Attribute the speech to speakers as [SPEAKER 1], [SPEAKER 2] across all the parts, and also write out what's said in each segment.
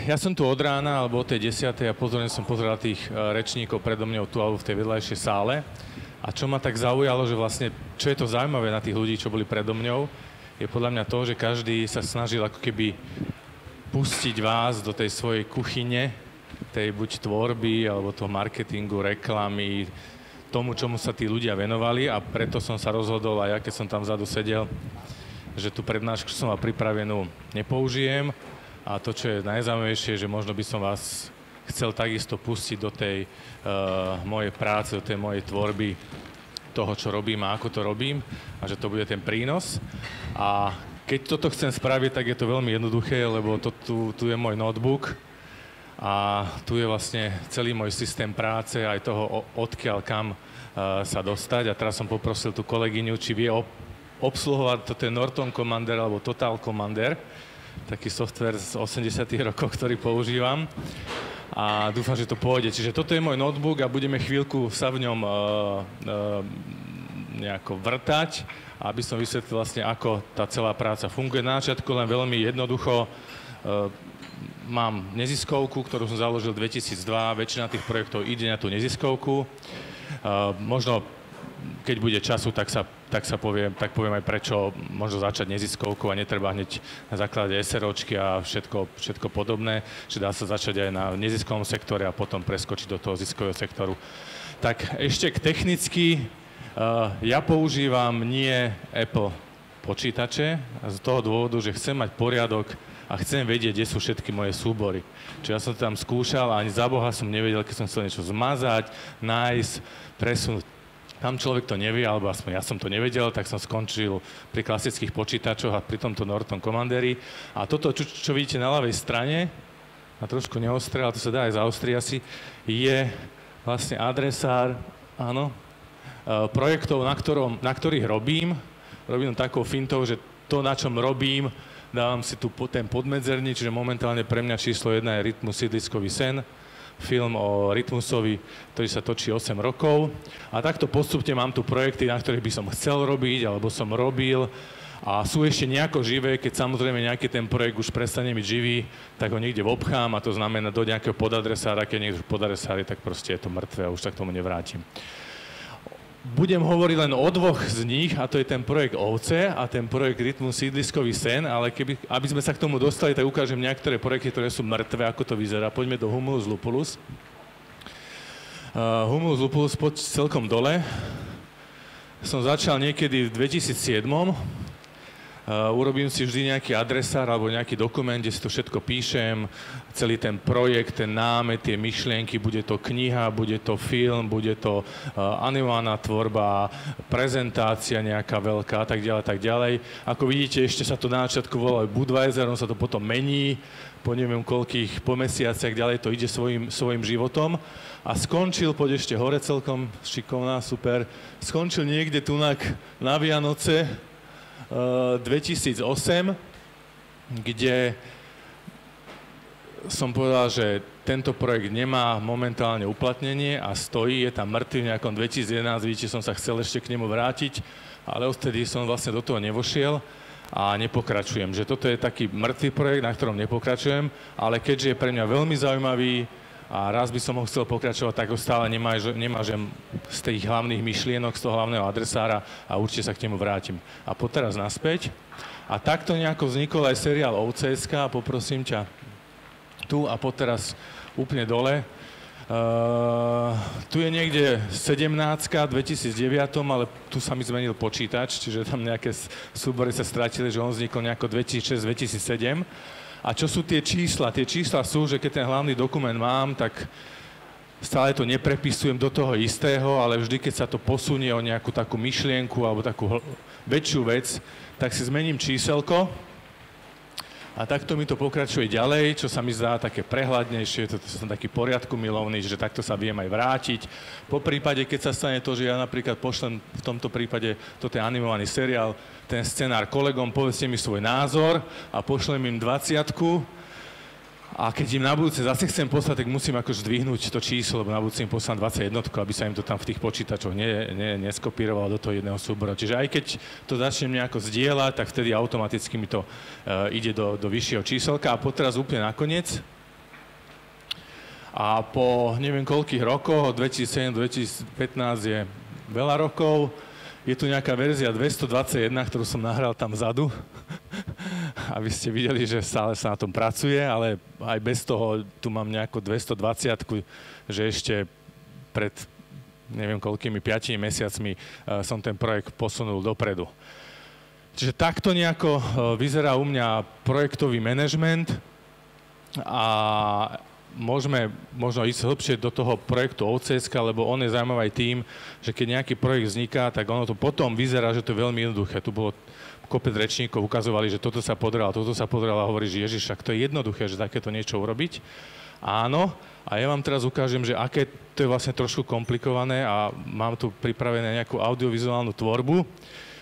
[SPEAKER 1] ja som tu od rána, alebo od tej 10:00 a pozorne som pozeral tých rečníkov predo mňou tu alebo v tej vedľajšej sále. A čo ma tak zaujalo, že vlastne, čo je to zaujímavé na tých ľudí, čo boli predo mňou, je podľa mňa to, že každý sa snažil ako keby pustiť vás do tej svojej kuchyne, tej buď tvorby, alebo toho marketingu, reklamy, tomu, čomu sa tí ľudia venovali, a preto som sa rozhodol, aj ja, keď som tam vzadu sedel, že tú prednášku som mal pripravenú nepoužijem. A to, čo je najzaujímavejšie, že možno by som vás chcel takisto pustiť do tej mojej práce, do tej mojej tvorby, toho, čo robím a ako to robím, a že to bude ten prínos. A keď toto chcem spraviť, tak je to veľmi jednoduché, lebo tu je môj notebook a tu je vlastne celý môj systém práce, aj toho, odkiaľ kam sa dostať. A teraz som poprosil tú kolegyňu, či vie obsluhovať, toto je Norton Commander alebo Total Commander, taký software z 80. rokov, ktorý používam, a dúfam, že to pôjde. Čiže toto je môj notebook a budeme chvíľku sa v ňom nejako vrtať, aby som vysvetlil vlastne, ako tá celá práca funguje. Na začiatku len veľmi jednoducho, mám neziskovku, ktorú som založil 2002, väčšina tých projektov ide na tú neziskovku. Možno keď bude času, tak poviem aj prečo možno začať neziskovku a netreba hneď na základe SROčky a všetko podobné, že dá sa začať aj na neziskovom sektore a potom preskočiť do toho ziskového sektoru. Tak ešte technicky, ja používam nie Apple počítače z toho dôvodu, že chcem mať poriadok a chcem vedieť, kde sú všetky moje súbory. Čiže ja som to tam skúšal a ani za Boha som nevedel, keď som chcel niečo zmazať, nájsť, presunúť. Tam človek to nevie, alebo aspoň ja som to nevedel, tak som skončil pri klasických počítačoch a pri tomto Norton Commanderi. A toto, čo vidíte na ľavej strane, a trošku neostré, ale to sa dá aj zaostriť asi, je vlastne adresár, áno, projektov, na ktorých robím. Robím takou fintou, že to, na čom robím, dávam si tu ten podmedzerník, čiže momentálne pre mňa číslo 1 je Rytmus sídliskový sen, film o Rytmusovi, ktorý sa točí 8 rokov. A takto postupne mám tu projekty, na ktorých by som chcel robiť, alebo som robil, a sú ešte nejako živé. Keď samozrejme nejaký ten projekt už prestane byť živý, tak ho niekde obchám, a to znamená do nejakého podadresára. Keď niekto podadresári, tak proste je to mŕtve a už sa k tomu nevrátim. Budem hovoriť len o dvoch z nich, a to je ten projekt Ovce a ten projekt Rytmus sídliskový sen, ale aby sme sa k tomu dostali, tak ukážem niektoré projekty, ktoré sú mŕtve, ako to vyzerá. Poďme do Humulus Lupulus. Humulus Lupulus, poď celkom dole. Som začal niekedy v 2007. Urobím si vždy nejaký adresár alebo nejaký dokument, kde si to všetko píšem, celý ten projekt, ten námet, tie myšlienky, bude to kniha, bude to film, bude to animovaná tvorba, prezentácia nejaká veľká a tak ďalej, tak ďalej. Ako vidíte, ešte sa to na začiatku volalo Budweiser, on sa to potom mení, po neviem koľkých, po mesiaciach ďalej to ide svojim životom. A skončil, poď ešte hore celkom, šikovná, super, skončil niekde tunak na Vianoce, 2008, kde som povedal, že tento projekt nemá momentálne uplatnenie a stojí, je tam mŕtvy. V nejakom 2011, vidíte, som sa chcel ešte k nemu vrátiť, ale odtedy som vlastne do toho nevošiel a nepokračujem. Že toto je taký mŕtvý projekt, na ktorom nepokračujem, ale keďže je pre mňa veľmi zaujímavý a raz by som ho chcel pokračovať, tak ho stále nemážem z tých hlavných myšlienok, z toho hlavného adresára, a určite sa k nemu vrátim. A poteraz naspäť. A takto nejako vznikol aj seriál Ovce.sk a poprosím ťa tu a poteraz úplne dole. Tu je niekde 17, 2009, ale tu sa mi zmenil počítač, čiže tam nejaké súbory sa stratili, že on vznikol nejako 2006-2007. A čo sú tie čísla? Tie čísla sú, že keď ten hlavný dokument mám, tak stále to neprepisujem do toho istého, ale vždy, keď sa to posunie o nejakú takú myšlienku alebo takú väčšiu vec, tak si zmením číselko. A takto mi to pokračuje ďalej, čo sa mi zdá také prehľadnejšie, to som taký poriadku milovný, že takto sa viem aj vrátiť. Po prípade, keď sa stane to, že ja napríklad pošlem v tomto prípade, toto je animovaný seriál, ten scenár kolegom, povedzte mi svoj názor a pošlem im 20-ku. A keď im na budúce zase chcem poslať, tak musím akože zdvihnúť to číslo, lebo na budúce im poslám 21, aby sa im to tam v tých počítačoch neskopírovalo do toho jedného súboru. Čiže aj keď to začnem nejako zdieľať, tak vtedy automaticky mi to ide do vyššieho číselka. A poteraz úplne nakoniec, A po neviem koľkých rokoch, od 2007 do 2015 je veľa rokov, je tu nejaká verzia 221, ktorú som nahral tam vzadu, aby ste videli, že stále sa na tom pracuje, ale aj bez toho tu mám nejakú 220, že ešte pred neviem koľkými 5 mesiacmi som ten projekt posunul dopredu. Čiže takto nejako vyzerá u mňa projektový manažment a môžeme možno ísť hlbšie do toho projektu OCS, lebo on je zaujímavý aj tým, že keď nejaký projekt vzniká, tak ono to potom vyzerá, že to je veľmi jednoduché. Tu bolo kopec rečníkov, ukazovali, že toto sa podarilo a hovorí, že Ježiš, však to je jednoduché, že takéto niečo urobiť. Áno, a ja vám teraz ukážem, že aké to je vlastne trošku komplikované a mám tu pripravené nejakú audiovizuálnu tvorbu,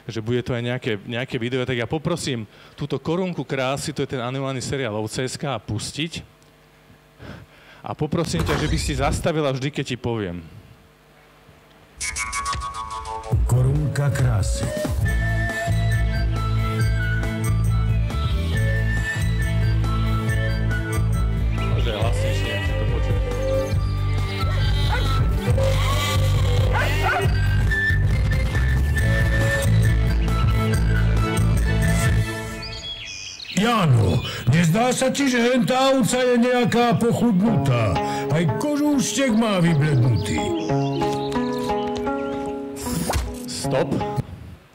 [SPEAKER 1] že bude to aj nejaké video, tak ja poprosím túto korunku krásy, to je ten animovaný seriál OCS, a pustiť. A poprosím ťa, že by si zastavila vždy, keď ti poviem.
[SPEAKER 2] Korunka krásy.
[SPEAKER 1] Možno je hlasnejšie, nech to počuť.
[SPEAKER 2] Jano, nezdá sa ti, že tá ovca je nejaká pochudnutá? Aj kožúštek má vyblednutý.
[SPEAKER 1] Stop.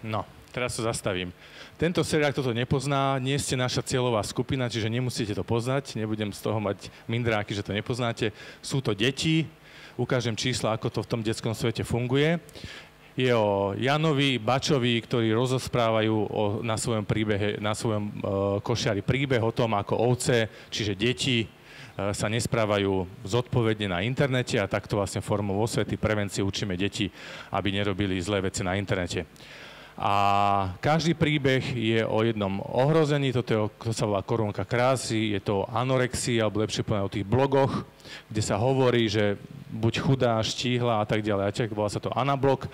[SPEAKER 1] No, teraz sa zastavím. Tento seriál, kto to nepozná, nie ste naša cieľová skupina, čiže nemusíte to poznať. Nebudem z toho mať mindráky, že to nepoznáte. Sú to deti. Ukážem čísla, ako to v tom detskom svete funguje. Je o Janovi, Bačovi, ktorí rozosprávajú na svojom príbehe, na svojom košiari príbeh o tom, ako ovce, čiže deti, sa nesprávajú zodpovedne na internete a takto vlastne formou osvety, prevencie učíme deti, aby nerobili zlé veci na internete. A každý príbeh je o jednom ohrození, to sa volá korunka krásy, je to o anorexii, alebo lepšie povedané o tých blogoch, kde sa hovorí, že buď chudá, štíhla a tak ďalej. Volá sa to anablog,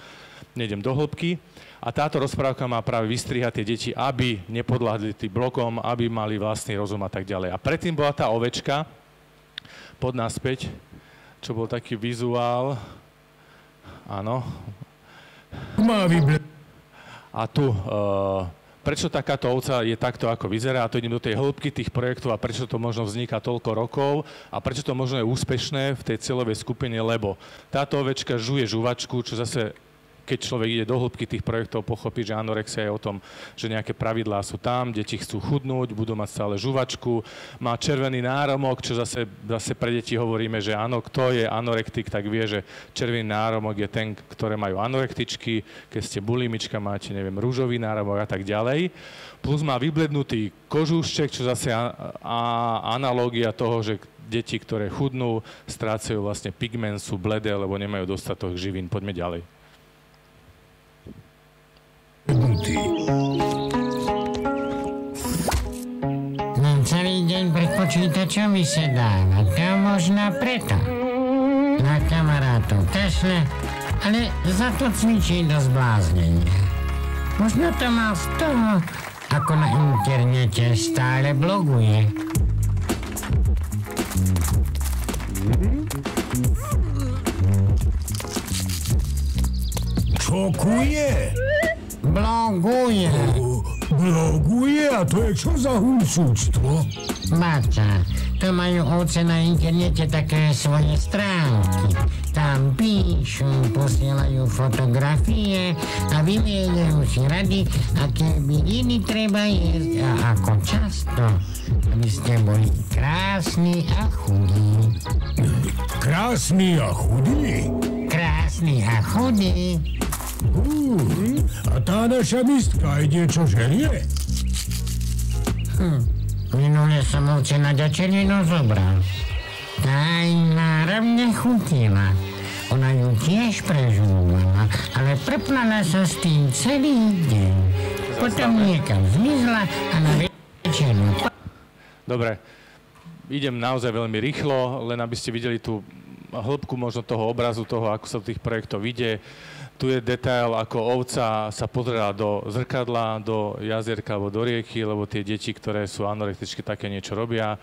[SPEAKER 1] nejdem do hĺbky. A táto rozprávka má práve vystrihať tie deti, aby nepodľahli tým blogom, aby mali vlastný rozum a tak ďalej. A predtým bola tá ovečka, pod naspäť, čo bol taký vizuál. Áno. A tu, prečo takáto ovca je takto, ako vyzerá, a to idem do tej hĺbky tých projektov a prečo to možno vzniká toľko rokov a prečo to možno je úspešné v tej cieľovej skupine, lebo táto ovečka žuje žuvačku, čo zase, keď človek ide do hĺbky tých projektov, pochopí, že anorexia je o tom, že nejaké pravidlá sú tam, deti chcú chudnúť, budú mať stále žuvačku, má červený náromok, čo zase pre deti hovoríme, že áno, kto je anorektik, tak vie, že červený náromok je ten, ktoré majú anorektičky, keď ste bulimička, máte, neviem, rúžový náromok a tak ďalej. Plus má vyblednutý kožúšček, čo zase analógia toho, že deti, ktoré chudnú, strácajú vlastne pigment, sú bledé, lebo nemajú dostatok živín. Poďme ďalej.
[SPEAKER 3] Celý deň pred počítačom vysedám a to možno preto. Na kamarátov kašle, ale za to cvičí do zbláznenia. Možno to má z toho, ako na internete stále bloguje.
[SPEAKER 2] Čo kuje?
[SPEAKER 3] Bloguje.
[SPEAKER 2] Bloguje? A to je čo za huncúctvo?
[SPEAKER 3] Bača, to majú ovce na internete také svoje stránky. Tam píšu, posielajú fotografie a vymieňajú si rady, aké byliny treba jesť a ako často, aby ste boli krásni a chudí.
[SPEAKER 2] Krásny a chudý?
[SPEAKER 3] Krásni a chudí.
[SPEAKER 2] A tá naša mistka ide čo želie?
[SPEAKER 3] Minule som ovce na ďačelinu zobral. Tá aj náravne chutila. Ona ju tiež prežúvala, ale prepnala sa s tým celý deň. Potom niekam zmizla a na večernu...
[SPEAKER 1] Dobre, idem naozaj veľmi rýchlo, len aby ste videli tú hĺbku možno toho obrazu, toho, ako sa do tých projektov ide. Tu je detail, ako ovca sa pozerá do zrkadla, do jazierka alebo do rieky, lebo tie deti, ktoré sú anorektičky, také niečo robia.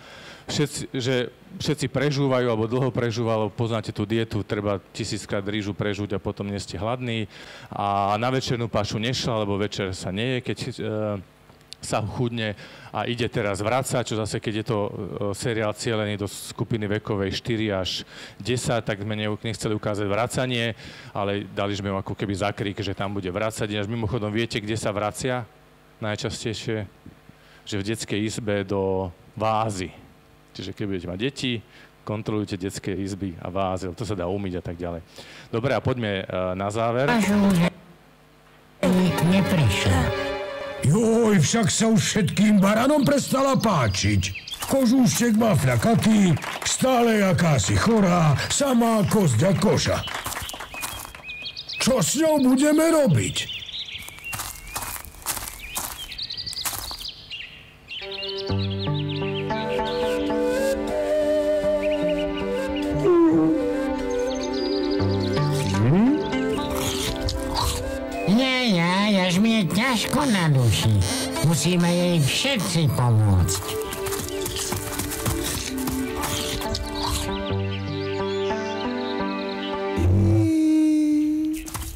[SPEAKER 1] Všetci prežúvajú, alebo dlho prežúvajú, poznáte tú dietu, treba 1000-krát rýžu prežuť a potom nie ste hladní. A na večernú pašu nešla, lebo večer sa nie je, keď sa chudne a ide teraz vracať, čo zase, keď je to seriál cielený do skupiny vekovej 4 až 10, tak sme nechceli ukázať vracanie, ale dali sme mu ako keby zakrík, že tam bude vracať. Až mimochodom, viete, kde sa vracia najčastejšie? Že v detskej izbe do vázy. Čiže keď budete mať deti, kontrolujte detské izby a vázy, to sa dá umyť a tak ďalej. Dobre, a poďme na záver.
[SPEAKER 3] Neprišiel.
[SPEAKER 2] Joj, však sa už všetkým baranom prestala páčiť. Kožúštek má fľakatý, stále jakási chorá, samá kosť a koža. Čo s ňou budeme robiť?
[SPEAKER 3] Až mi je ťažko na duši. Musíme jej všetci pomôcť.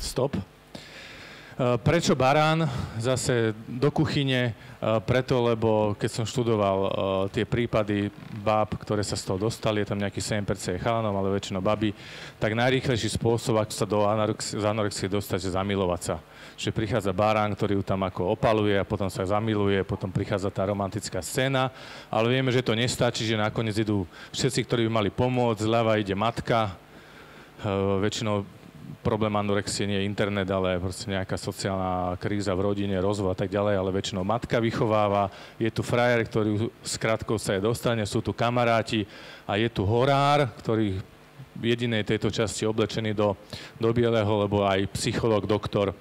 [SPEAKER 1] Stop. Prečo barán? Zase do kuchyne. Preto, lebo keď som študoval tie prípady báb, ktoré sa z toho dostali, je tam nejaký 7% chalanov, ale väčšinou baby, tak najrýchlejší spôsob, ako sa do anorexie dostať, je zamilovať sa. Že prichádza barán, ktorý ju tam ako opaluje a potom sa zamiluje, potom prichádza tá romantická scéna, ale vieme, že to nestačí, že nakoniec idú všetci, ktorí by mali pomôcť, zľava ide matka, väčšinou problém anorexie nie je internet, ale proste nejaká sociálna kríza v rodine, rozvoj a tak ďalej, ale väčšinou matka vychováva, je tu frajer, ktorý s krátkou sa jej dostane, sú tu kamaráti a je tu horár, ktorý v jedinej tejto časti oblečený do bieleho, lebo aj psychológ, doktor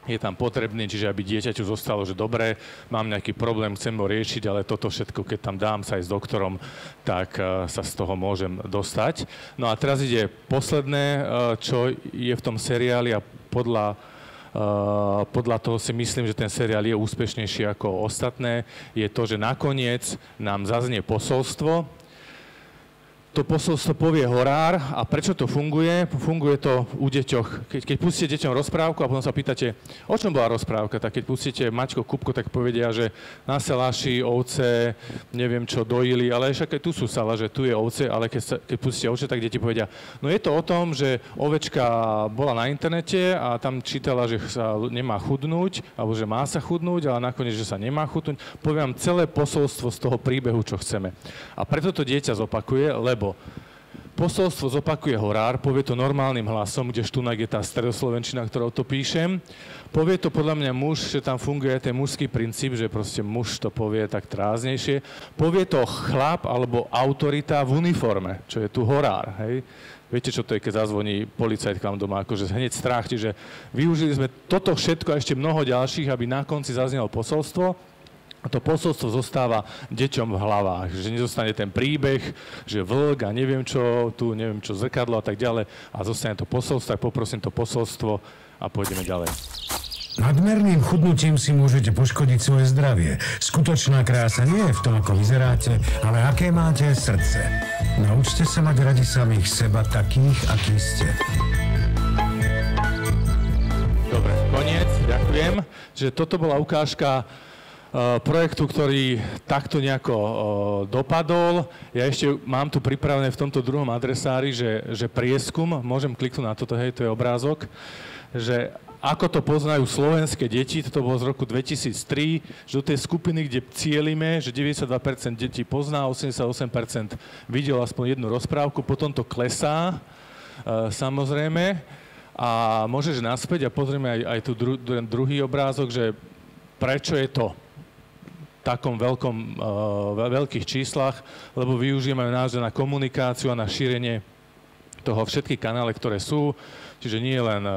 [SPEAKER 1] je tam potrebný, čiže aby dieťaťu zostalo, že dobre, mám nejaký problém, chcem ho riešiť, ale toto všetko, keď tam dám sa aj s doktorom, tak sa z toho môžem dostať. No a teraz ide posledné, čo je v tom seriáli a podľa toho si myslím, že ten seriál je úspešnejší ako ostatné, je to, že nakoniec nám zaznie posolstvo. To posolstvo povie horár a prečo to funguje? Funguje to u deťoch. Keď pustíte deťom rozprávku a potom sa pýtate, o čom bola rozprávka, tak keď pustíte Maťko, Kupko, tak povedia, že na seláši ovce, neviem čo, dojili, ale však aj tu sú sala, že tu je ovce, ale keď pustíte ovce, tak deti povedia, no je to o tom, že ovečka bola na internete a tam čítala, že sa nemá chudnúť, alebo že má sa chudnúť, ale nakoniec, že sa nemá chudnúť. Poviem celé posolstvo z toho príbehu, čo chceme. A preto to dieťa zopakuje, lebo posolstvo zopakuje horár, povie to normálnym hlasom, kdežto je tá stredoslovenčina, ktorou to píšem. Povie to podľa mňa muž, že tam funguje ten mužský princíp, že proste muž to povie tak tráznejšie. Povie to chlap alebo autorita v uniforme, čo je tu horár. Hej? Viete, čo to je, keď zazvoní policajt k vám doma, akože hneď strach. Čiže využili sme toto všetko a ešte mnoho ďalších, aby na konci zaznelo posolstvo. A to posolstvo zostáva deťom v hlavách, že nezostane ten príbeh, že vlk a neviem čo, tu neviem čo, zrkadlo a tak ďalej a zostane to posolstvo, tak poprosím to posolstvo a pôjdeme ďalej.
[SPEAKER 2] Nadmerným chudnutím si môžete poškodiť svoje zdravie. Skutočná krása nie je v tom, ako vyzeráte, ale aké máte srdce. Naučte sa mať radi samých seba takých, akí ste.
[SPEAKER 1] Dobre, koniec, ďakujem. Že toto bola ukážka projektu, ktorý takto nejako dopadol. Ja ešte mám tu pripravené v tomto druhom adresári, že prieskum, môžem kliknúť na toto, hej, to je obrázok, že ako to poznajú slovenské deti, toto bolo z roku 2003, že do tej skupiny, kde cielime, že 92% detí pozná, 88% videlo aspoň jednu rozprávku, potom to klesá, samozrejme, a môžeš naspäť a pozrieme aj tu druhý obrázok, že prečo je to takom veľkých číslach, lebo využívame náš na komunikáciu a na šírenie toho všetky kanály, ktoré sú. Čiže nie len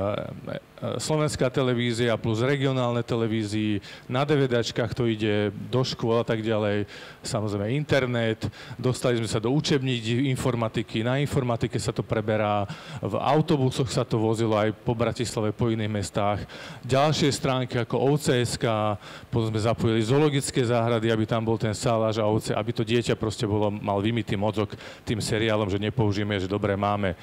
[SPEAKER 1] slovenská televízia plus regionálne televízii, na DVDčkách to ide do škôl a tak ďalej, samozrejme internet, dostali sme sa do učebníc informatiky, na informatike sa to preberá, v autobusoch sa to vozilo aj po Bratislave, po iných mestách. Ďalšie stránky ako OCSK, potom sme zapojili zoologické záhrady, aby tam bol ten sálaž a ovce, aby to dieťa proste mal vymytý mozog tým seriálom, že nepoužijeme, že dobre máme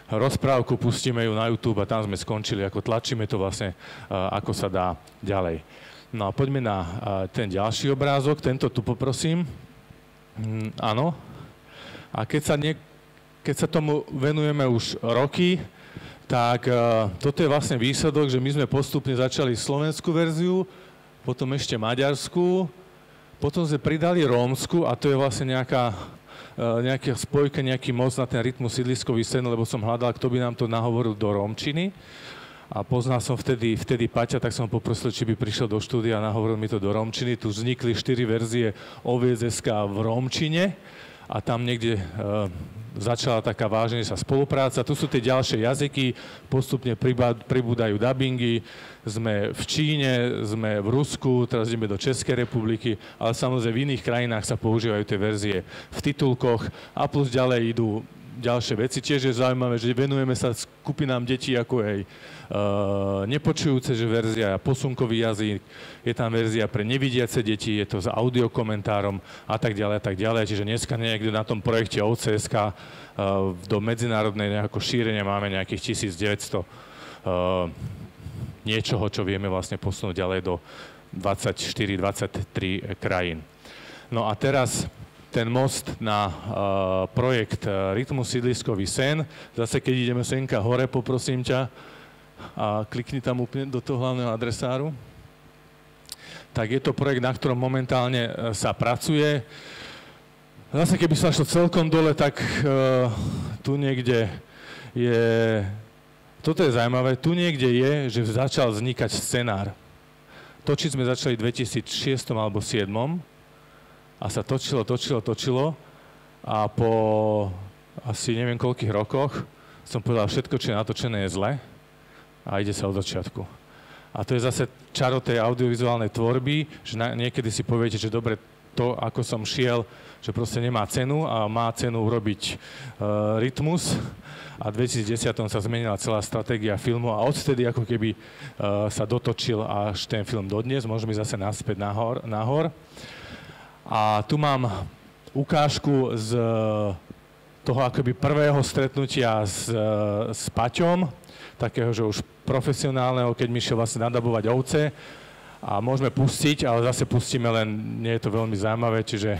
[SPEAKER 1] rozprávku, pustíme ju na YouTube a tam sme skončili, ako tlačíme to vlastne, ako sa dá ďalej. No a poďme na ten ďalší obrázok, tento tu poprosím. Áno. A keď sa tomu venujeme už roky, tak toto je vlastne výsledok, že my sme postupne začali slovenskú verziu, potom ešte maďarskú, potom sme pridali rómsku a to je vlastne nejaká spojka, nejaký most na ten rytmus sídliskový sen, lebo som hľadal, kto by nám to nahovoril do rómčiny. A poznal som vtedy Paťa, tak som poprosil, či by prišiel do štúdia a nahovoril mi to do rómčiny. Tu vznikli 4 verzie OVS-SK v rómčine a tam niekde začala taká vážnejšia spolupráca. Tu sú tie ďalšie jazyky, postupne pribúdajú dabingy. Sme v Číne, sme v Rusku, teraz ideme do Českej republiky, ale samozrejme v iných krajinách sa používajú tie verzie v titulkoch a plus ďalej idú ďalšie veci. Tiež je zaujímavé, že venujeme sa skupinám detí ako aj nepočujúce, že verzia posunkový jazyk, je tam verzia pre nevidiace deti, je to s audiokomentárom a tak ďalej. Čiže dneska niekde na tom projekte OCSK do medzinárodnej nejakého šírenia máme nejakých 1900 niečoho, čo vieme vlastne posunúť ďalej do 24-23 krajín. No a teraz ten most na projekt Rytmus sídliskový sen. Zase, keď ideme senka hore, poprosím ťa, a klikni tam úplne do toho hlavného adresáru. Tak je to projekt, na ktorom momentálne sa pracuje. Zase, keby sa šlo celkom dole, tak tu niekde je... Toto je zaujímavé. Tu niekde je, že začal vznikať scenár. Točiť sme začali v 2006 alebo 2007 a sa točilo a po asi neviem koľkých rokoch som povedal, všetko, čo je natočené, je zle a ide sa od začiatku. A to je zase čaro tej audiovizuálnej tvorby, že niekedy si poviete, že dobre, to, ako som šiel, že proste nemá cenu a má cenu urobiť rytmus. A v 2010 sa zmenila celá stratégia filmu a odtedy ako keby sa dotočil až ten film dodnes. Môžeme zase naspäť nahor. A tu mám ukážku z toho akoby prvého stretnutia s Paťom, takého, že už profesionálneho, keď mi šiel vlastne nadabovať ovce. A môžeme pustiť, ale zase pustíme len, nie je to veľmi zaujímavé, čiže...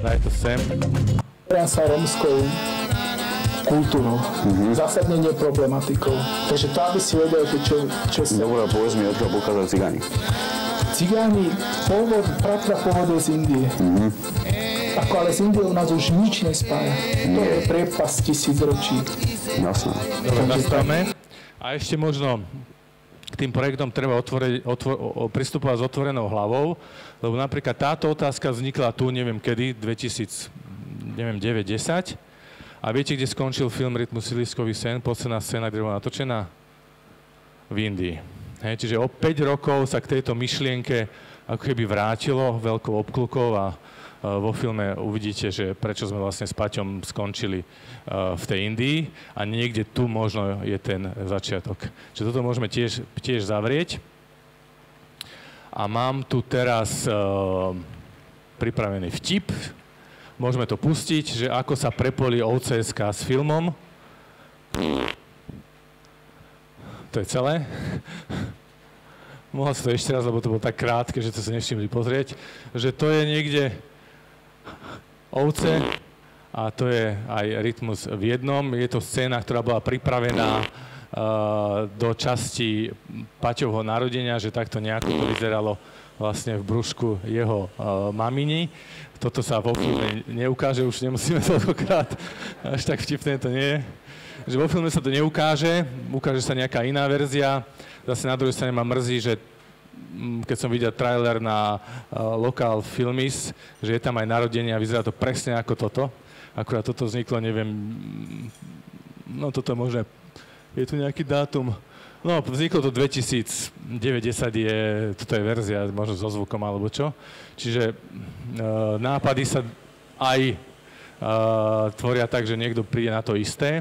[SPEAKER 1] Daj to sem.
[SPEAKER 4] Sa rómskou kultúrou, zásadne nie problematikou. Takže to, aby si vedel, čo sa...
[SPEAKER 5] Dobre, povedz mi, odkiaľ pochádzajú cigáni.
[SPEAKER 4] Cigáni, pôvod je z Indie. Ale z Indie u nás už nič nespája. To je priepas 1000 ročí.
[SPEAKER 5] Jasné.
[SPEAKER 1] Dobre, nastavme. A ešte možno k tým projektom treba pristupovať s otvorenou hlavou, lebo napríklad táto otázka vznikla tu, neviem kedy, 2009-10. A viete, kde skončil film Rytmus sídliskový sen, posledná scéna, kde bola natočená? V Indii. Čiže o 5 rokov sa k tejto myšlienke ako keby vrátilo veľkou obklukou a vo filme uvidíte, že prečo sme vlastne s Paťom skončili v tej Indii a niekde tu možno je ten začiatok. Čiže toto môžeme tiež zavrieť. A mám tu teraz pripravený vtip. Môžeme to pustiť, že ako sa prepojili OCSK s filmom. To je celé. Mohol si to ešte raz, lebo to bolo tak krátke, že to sa nevšimli pozrieť. Že to je niekde ovce a to je aj rytmus v jednom. Je to scéna, ktorá bola pripravená do časti Paťovho narodenia, že takto nejako to vyzeralo vlastne v brúšku jeho maminy. Toto sa vo filme neukáže, už nemusíme toľkokrát, až tak vtipné to nie je. Že vo filme sa to neukáže, ukáže sa nejaká iná verzia. Zase na druhej strane ma mrzí, že keď som videl trailer na Local Filmis, že je tam aj narodenie a vyzerá to presne ako toto. Akurát toto vzniklo, neviem, no toto možno, je tu nejaký dátum, no vzniklo to 2009-10 toto je verzia, možno so zvukom alebo čo. Čiže nápady sa aj tvoria tak, že niekto príde na to isté,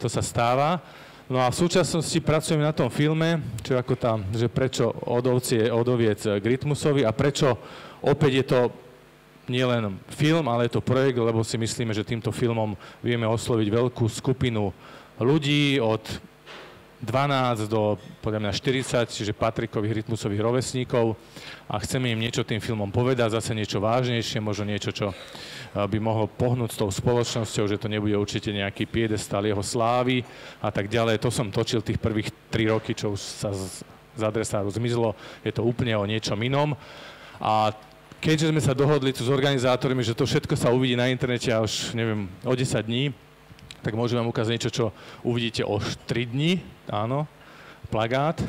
[SPEAKER 1] to sa stáva. No a v súčasnosti pracujeme na tom filme, čo ako tam, že prečo od oviec k rytmusovi a prečo opäť je to nielen film, ale je to projekt, lebo si myslíme, že týmto filmom vieme osloviť veľkú skupinu ľudí od 12 do podľa mňa 40, čiže Patrikových rytmusových rovesníkov a chceme im niečo tým filmom povedať, zase niečo vážnejšie, možno niečo, čo by mohlo pohnúť s tou spoločnosťou, že to nebude určite nejaký piedestal jeho slávy a tak ďalej. To som točil tých prvých 3 roky, čo už sa z adresáru zmizlo, je to úplne o niečom inom. A keďže sme sa dohodli tu s organizátormi, že to všetko sa uvidí na internete a už neviem, o 10 dní, tak môžem vám ukázať niečo, čo uvidíte o 3 dní. Áno, plagát.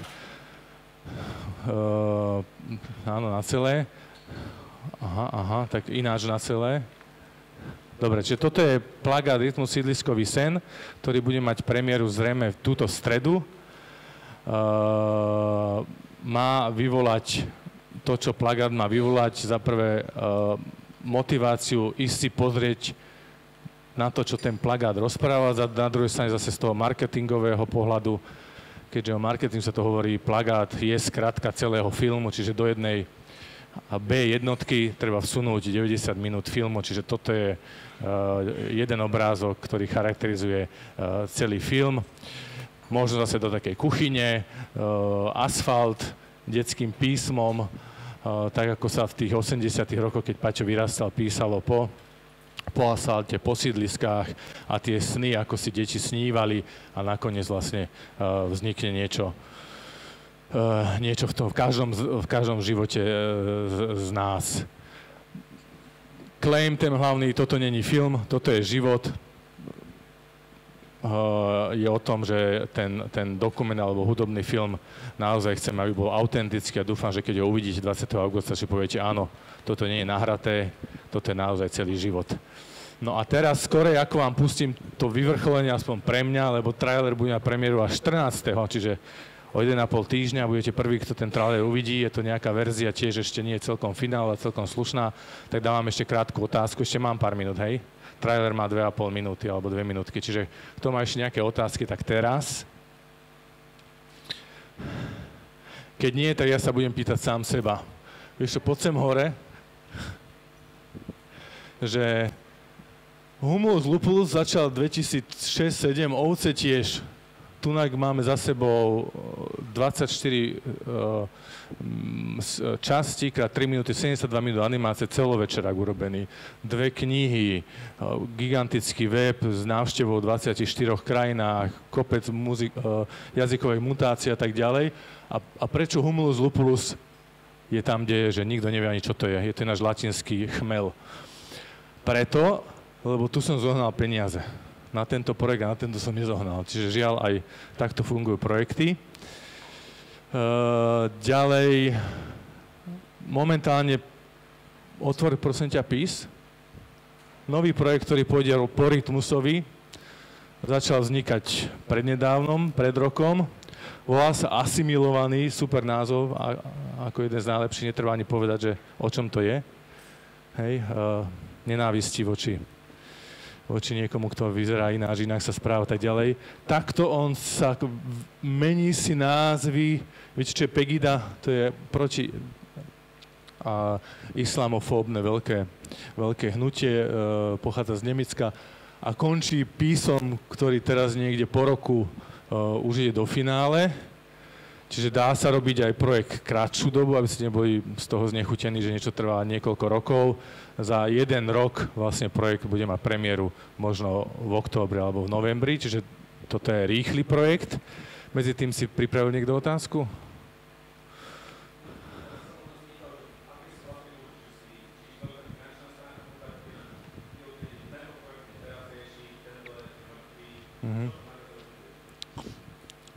[SPEAKER 1] Áno, na celé. Aha, tak ináč na celé. Dobre, čiže toto je plagát Rytmus sídliskový sen, ktorý bude mať premiéru zrejme túto stredu. Má vyvolať to, čo plagát má vyvolať, za prvé motiváciu ísť si pozrieť na to, čo ten plagát rozpráva, na druhej strane zase z toho marketingového pohľadu, keďže o marketing sa to hovorí, plagát je skratka celého filmu, čiže do jednej B jednotky treba vsunúť 90 minút filmu, čiže toto je jeden obrázok, ktorý charakterizuje celý film. Možno zase do takej kuchyne, asfalt, detským písmom, tak ako sa v tých 80. rokoch, keď Paťo vyrastal, písalo po asfalte, po sídliskách a tie sny, ako si deti snívali a nakoniec vlastne vznikne niečo v každom živote z nás. Claim ten hlavný, toto není film, toto je život. Je o tom, že ten dokument alebo hudobný film naozaj chcem, aby bol autentický a dúfam, že keď ho uvidíte 20. augusta, si poviete, áno, toto nie je nahraté, toto je naozaj celý život. No a teraz skorej, ako vám pustím to vyvrcholenie, aspoň pre mňa, lebo trailer bude na premiéru až 14. Čiže o 1,5 týždňa budete prvý, kto ten trailer uvidí. Je to nejaká verzia, tiež ešte nie je celkom finál, ale celkom slušná. Tak dávam ešte krátku otázku, ešte mám pár minút, hej? Trailer má 2,5 minúty alebo 2 minútky, čiže kto má ešte nejaké otázky, tak teraz. Keď nie, tak ja sa budem pýtať sám seba. Vieš čo, poď sem hore, že Humulus Lupulus začal 2006-2007, ovce tiež. Tunak máme za sebou 24 časti, krát 3 minúty, 72 minút animácie, celovečerák urobený, 2 knihy, gigantický web s návštevou v 24 krajinách, kopec jazykovej mutácie a tak ďalej. A prečo Humulus Lupulus je tam, kde je, že nikto nevie ani, čo to je. Je to náš latinský chmel. Preto, lebo tu som zohnal peniaze. Na tento projekt a na tento som nezohnal. Čiže žiaľ, aj takto fungujú projekty. Ďalej, momentálne otvor, prosím ťa, PIS. Nový projekt, ktorý pôjde po rytmusovi, začal vznikať prednedávnom, pred rokom. Volá sa Asimilovaný, super názov, ako jeden z najlepších, netreba ani povedať, že o čom to je. Hej, nenávisti voči niekomu, kto vyzerá ináč, inak sa správa tak ďalej. Takto on sa mení si názvy, viete, čo je Pegida? To je proti islamofóbne veľké hnutie, pochádza z Nemecka a končí písom, ktorý teraz niekde po roku už ide do finále. Čiže dá sa robiť aj projekt kratšiu dobu, aby ste neboli z toho znechutení, že niečo trvá niekoľko rokov. Za 1 rok vlastne projekt bude mať premiéru možno v októbri alebo v novembri, čiže toto je rýchly projekt. Medzi tým si pripravil niekto otázku?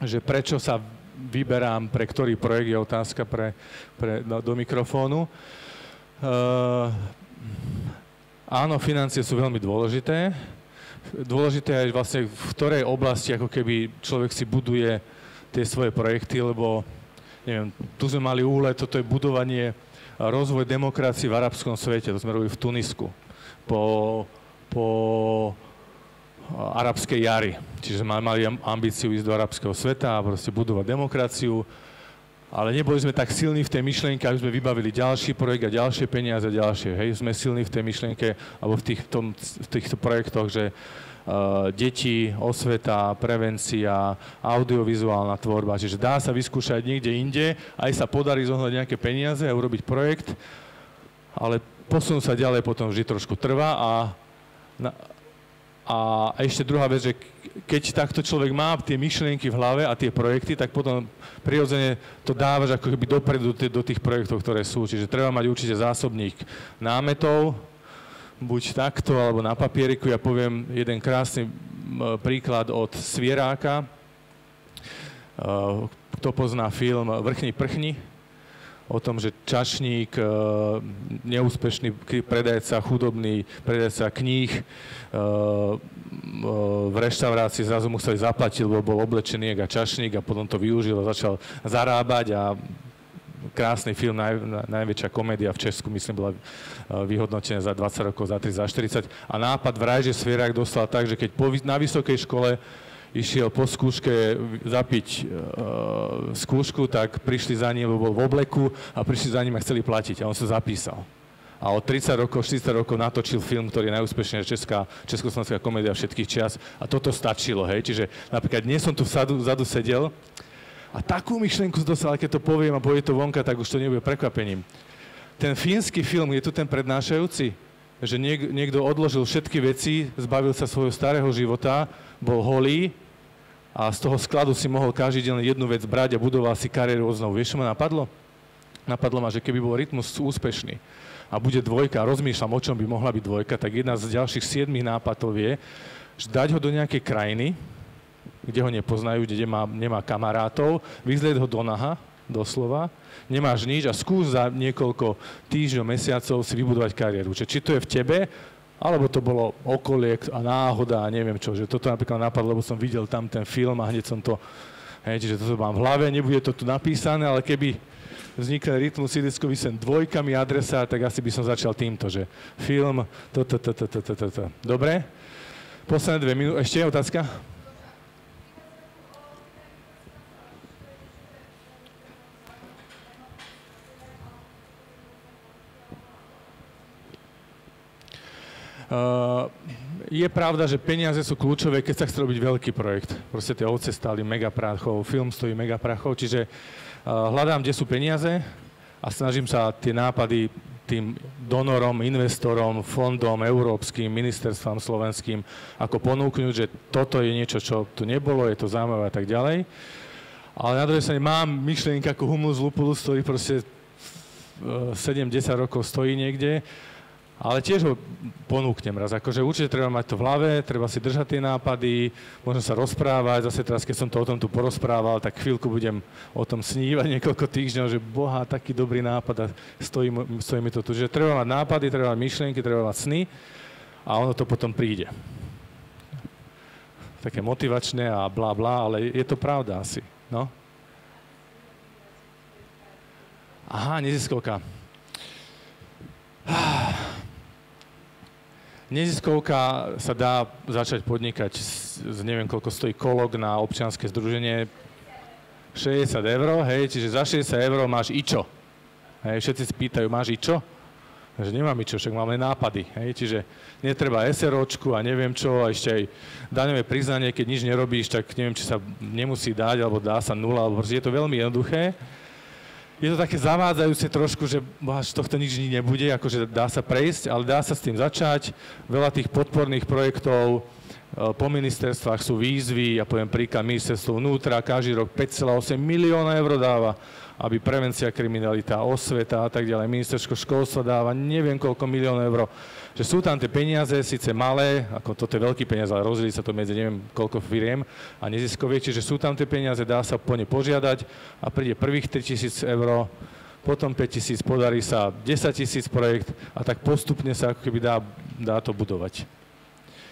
[SPEAKER 1] Že prečo sa vyberám pre ktorý projekt, je otázka do mikrofónu. áno, financie sú veľmi dôležité. Dôležité je vlastne v ktorej oblasti ako keby človek si buduje tie svoje projekty, lebo neviem, tu sme mali úlet, toto je budovanie, rozvoj demokracie v arabskom svete, to sme robili v Tunisku po arabskej jari. Čiže mali ambíciu ísť do arabského sveta a proste budovať demokraciu, ale neboli sme tak silní v tej myšlienke, aby sme vybavili ďalší projekt a ďalšie peniaze a ďalšie. Hej, sme silní v tej myšlienke alebo v týchto projektoch, že deti, osveta, prevencia, audiovizuálna tvorba. Čiže dá sa vyskúšať niekde inde, aj sa podarí zohnať nejaké peniaze a urobiť projekt, ale posunúť sa ďalej potom vždy trošku trvá a ešte druhá vec, že keď takto človek má tie myšlienky v hlave a tie projekty, tak potom prirodzene to dávaš ako keby dopredu do tých projektov, ktoré sú. Čiže treba mať určite zásobník námetov, buď takto, alebo na papieriku. Ja poviem jeden krásny príklad od Svieráka. Kto pozná film Vrchni prchni? O tom, že čašník, neúspešný predajca, chudobný predajca kníh, v reštaurácii zrazu museli zaplatiť, lebo bol oblečený ako čašník a potom to využil a začal zarábať a krásny film, najväčšia komédia v Česku, myslím, bola vyhodnotená za 20 rokov, za 30, za 40. A nápad vraj, že Svierák dostal tak, že keď na vysokej škole išiel po skúške zapiť skúšku, tak prišli za ním, lebo bol v obleku a prišli za ním a chceli platiť a on sa zapísal. A od 30 rokov, 40 rokov natočil film, ktorý je najúspešnejšia československá komédia všetkých čias a toto stačilo, hej. Čiže napríklad dnes som tu vzadu sedel a takú myšlienku dostal, keď to poviem a povie to vonka, tak už to nebude prekvapením. Ten fínsky film, je tu ten prednášajúci, že niekto odložil všetky veci, zbavil sa svojho starého života, bol holý a z toho skladu si mohol každý deň jednu vec brať a budoval si kariéru znovu. Vieš, čo ma napadlo? Napadlo ma, že keby bol Rytmus úspešný a bude dvojka, rozmýšľam, o čom by mohla byť dvojka, tak jedna z ďalších 7 nápadov je, že dať ho do nejakej krajiny, kde ho nepoznajú, kde nemá kamarátov, vyzlieť ho do naha, doslova, nemáš nič a skús za niekoľko týždňov, mesiacov si vybudovať kariéru. Či to je v tebe, alebo to bolo okolie a náhoda a neviem čo. Že toto napríklad napadlo, lebo som videl tam ten film a hneď som to, čiže toto mám v hlave, nebude to tu napísané, ale keby vznikol Rytmus sídliskový sen dvojkami adresa, tak asi by som začal týmto, že film, Dobre? Posledné 2 minúty. Ešte je otázka? Je pravda, že peniaze sú kľúčové, keď sa chce robiť veľký projekt. Proste tie ovce stáli megaprachov, film stojí megaprachov, čiže hľadám, kde sú peniaze a snažím sa tie nápady tým donorom, investorom, fondom európskym, ministerstvám slovenským ako ponúknuť, že toto je niečo, čo tu nebolo, je to zaujímavé a tak ďalej. Ale na druhej strane mám myšlienka ako Humulus Lupulus, ktorý proste 7-10 rokov stojí niekde, ale tiež ho ponúknem raz. Akože určite treba mať to v hlave, treba si držať tie nápady, možno sa rozprávať. Zase teraz, keď som to o tom tu porozprával, tak chvíľku budem o tom snívať niekoľko týždňov, že boha, taký dobrý nápad a stojí mi to tu. Že treba mať nápady, treba mať myšlienky, treba mať sny a ono to potom príde. Také motivačné a blá, blá, ale je to pravda asi. No? Aha, neziskovka. Neziskovka sa dá začať podnikať neviem koľko stojí kolok na občianske združenie, 60 €, hej, čiže za 60 € máš ičo. Hej, všetci si pýtajú, máš ičo? Takže nemám ičo, však mám len nápady, hej, čiže netreba SROčku a neviem čo, a ešte aj daňové priznanie, keď nič nerobíš, tak neviem, či sa nemusí dať, alebo dá sa 0, alebo je to veľmi jednoduché. Je to také zavádzajúce trošku, že z tohto nič nebude, akože dá sa prejsť, ale dá sa s tým začať. Veľa tých podporných projektov po ministerstvách sú výzvy, ja poviem príklad, ministerstvo vnútra, každý rok 5,8 milióna € dáva, aby prevencia kriminalita, osveta a tak ďalej. Ministerstvo školstva dáva neviem koľko miliónov €. Že sú tam tie peniaze, síce malé, ako toto je veľký peniaz, ale rozdelí sa to medzi neviem koľko firiem a neziskoviek, čiže sú tam tie peniaze, dá sa po ne požiadať a príde prvých 3 000 €, potom 5 000, podarí sa 10 000 projekt a tak postupne sa ako keby dá to budovať.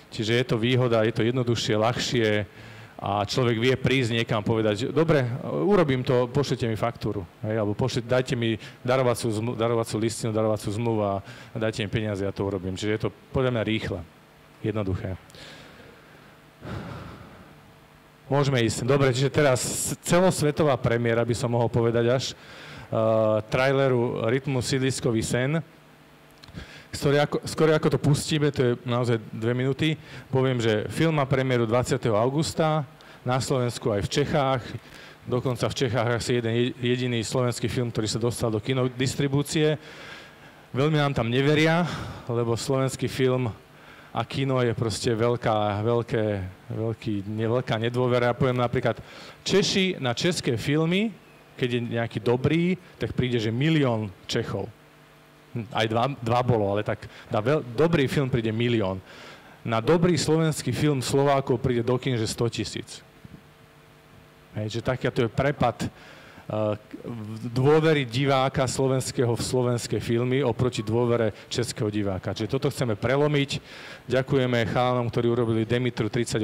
[SPEAKER 1] Čiže je to výhoda, je to jednoduchšie, ľahšie a človek vie prísť niekam povedať, že dobre, urobím to, pošlite mi faktúru, hej, alebo dajte mi darovacú listinu, darovacú zmluvu a dajte mi peniaze, ja to urobím. Čiže je to podľa mňa rýchle, jednoduché. Môžeme ísť. Dobre, čiže teraz celosvetová premiéra, by som mohol povedať až, traileru Rytmus sídliskový sen. Skôr ako to pustíme, to je naozaj 2 minúty, poviem, že film má premiéru 20. augusta, na Slovensku aj v Čechách, dokonca v Čechách asi jeden jediný slovenský film, ktorý sa dostal do kinodistribúcie. Veľmi nám tam neveria, lebo slovenský film a kino je proste veľká nedôvera. Ja poviem napríklad, Češi na české filmy, keď je nejaký dobrý, tak príde, že 1 000 000 Čechov. Aj dva bolo, ale tak na dobrý film príde 1 000 000. Na dobrý slovenský film Slovákov príde do kín, že 100 000. Že taký to je prepad dôvery diváka slovenského v slovenské filmy oproti dôvere českého diváka. Čiže toto chceme prelomiť. Ďakujeme chalanom, ktorí urobili Demitru 38,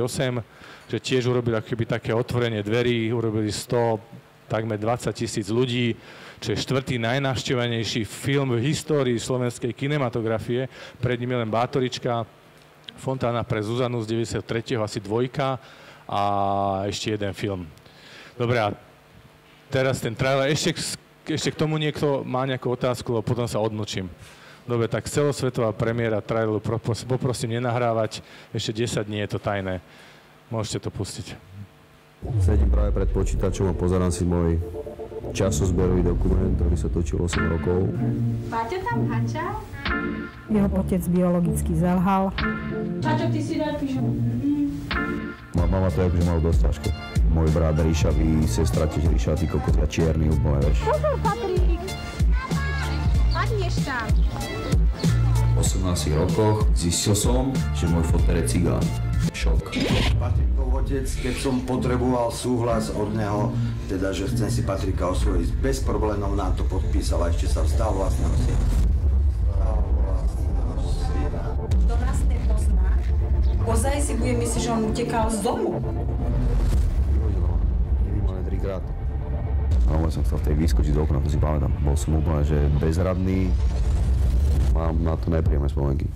[SPEAKER 1] že tiež urobili akoby také otvorenie dverí, urobili 100, takmer 20 000 ľudí, čo je 4. najnavštevovanejší film v histórii slovenskej kinematografie. Pred ním je len Bátorička, Fontána pre Zuzanu z 93. asi 2 a ešte jeden film. Dobre, a teraz ten trailer, ešte k tomu niekto má nejakú otázku, lebo potom sa odmlčím. Dobre, tak celosvetová premiéra traileru, poprosím nenahrávať, ešte 10 dní je to tajné. Môžete to pustiť.
[SPEAKER 5] Sedím práve pred počítačom a pozerám si môj časozberový dokument, ktorý sa točil 8 rokov.
[SPEAKER 6] Páťa tam hača?
[SPEAKER 7] Jeho otec biologicky zelhal.
[SPEAKER 6] Čačo, ty si napíš.
[SPEAKER 5] Mama to akože malo dosť ťažké. Môj brat ríšavý, sestra tiež ríšavý, kokos a čierny úplne, vieš.
[SPEAKER 6] Pozor, Patrik! Padneš tam.
[SPEAKER 5] V 18 rokoch zistil som, že môj foter je cigán. Šok.
[SPEAKER 8] Patrikov otec, keď som potreboval súhlas od neho, teda, že chcem si Patrika osvojiť, bez problémov nám to podpísal a ešte sa vzdal vlastného syna.
[SPEAKER 6] To nás nepozná. Ozaj si bude myslieť, že on utekal z domu.
[SPEAKER 5] Minimálne 3-krát. No, som chcel v tej vyskočiť do okna, to si pamätám. Bol som úplne, že bezradný. Mám na to nepríjemné spomienky.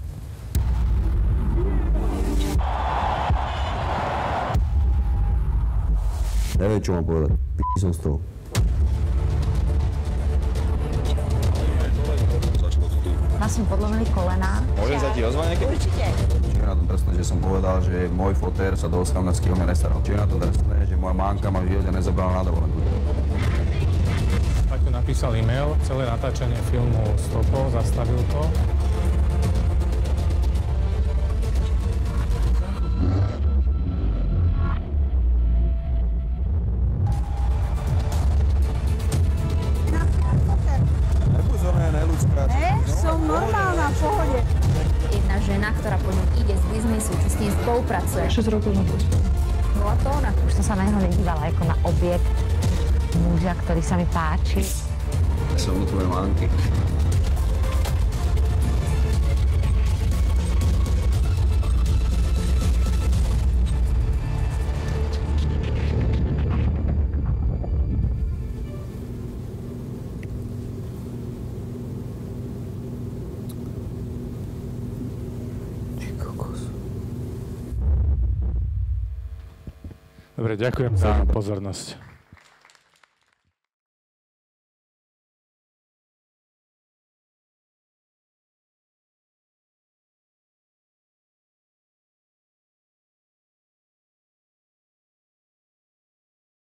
[SPEAKER 5] Neviem, čo mám povedať. P***y som z toho.
[SPEAKER 9] Má som podlomený kolená.
[SPEAKER 5] Môžem sa ti ozvať nejaké?
[SPEAKER 9] Určite.
[SPEAKER 5] Čiže na to trestné, že som povedal, že môj fotér sa do 18 km nestaral. Čiže na to trestné, že moja mamka ma v živote nezabrala na dovolenku.
[SPEAKER 1] Tak tu napísal e-mail, celé natáčanie filmu stopol, zastavil to.
[SPEAKER 6] Normálna, v pohode.
[SPEAKER 9] Jedna žena, ktorá po ňom ide z biznisu, či s ním spolupracuje.
[SPEAKER 7] 6 rokov na to.
[SPEAKER 9] Bola to ona. Už som sa na neho nedívala ako na objekt muža, ktorý sa mi páči.
[SPEAKER 5] Som u tvojej mamky.
[SPEAKER 1] Dobre, ďakujem za pozornosť.